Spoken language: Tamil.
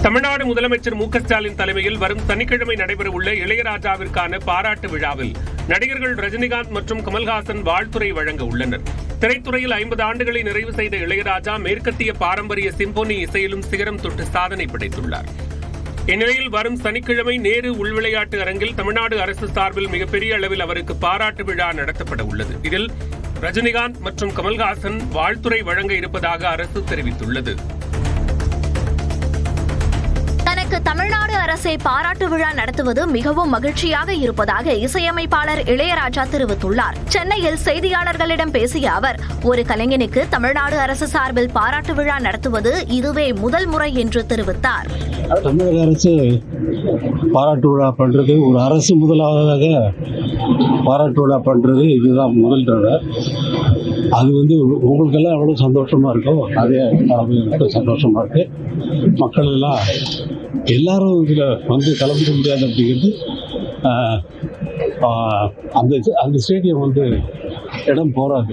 தமிழ்நாடு முதலமைச்சர் மு.க.ஸ்டாலின் தலைமையில் வரும் சனிக்கிழமை நடைபெறவுள்ள இளையராஜாவிற்கான பாராட்டு விழாவில் நடிகர்கள் ரஜினிகாந்த் மற்றும் கமல்ஹாசன் வாழ்த்துரை வழங்க உள்ளனர். திரைத்துறையில் 50 ஆண்டுகளை நிறைவு செய்த இளையராஜா மேற்கத்திய பாரம்பரிய சிம்போனி இசையிலும் சிகரம் தொட்டு சாதனை படைத்துள்ளார். இந்நிலையில் வரும் சனிக்கிழமை நேரு உள்விளையாட்டு அரங்கில் தமிழ்நாடு அரசு சார்பில் மிகப்பெரிய அளவில் அவருக்கு பாராட்டு விழா நடத்தப்பட உள்ளது. இதில் ரஜினிகாந்த் மற்றும் கமல்ஹாசன் வாழ்த்துரை வழங்க இருப்பதாக அரசு தெரிவித்துள்ளது. தனக்கு தமிழ்நாடு அரசை பாராட்டு விழா நடத்துவது மிகவும் மகிழ்ச்சியாக இருப்பதாக இசையமைப்பாளர் இளையராஜா தெரிவித்துள்ளார். சென்னையில் செய்தியாளர்களிடம் பேசிய அவர், ஒரு கலைஞனுக்கு தமிழ்நாடு அரசு சார்பில் பாராட்டு விழா நடத்துவது இதுவே முதல் முறை என்று தெரிவித்தார். தமிழக அரசு பாராட்டு விழா பண்றது, ஒரு அரசு முதலாவதாக பாராட்டு விழா பண்றது இதுதான் முதல் தடவை. அது உங்களுக்கெல்லாம் எவ்வளோ சந்தோஷமா இருக்கோ அதே எனக்கு சந்தோஷமா இருக்கு. மக்கள் எல்லாம் எல்லாரும் இதில் கலந்துக்க முடியாது அப்படிங்கிறது அந்த ஸ்டேடியம் இடம் போராது.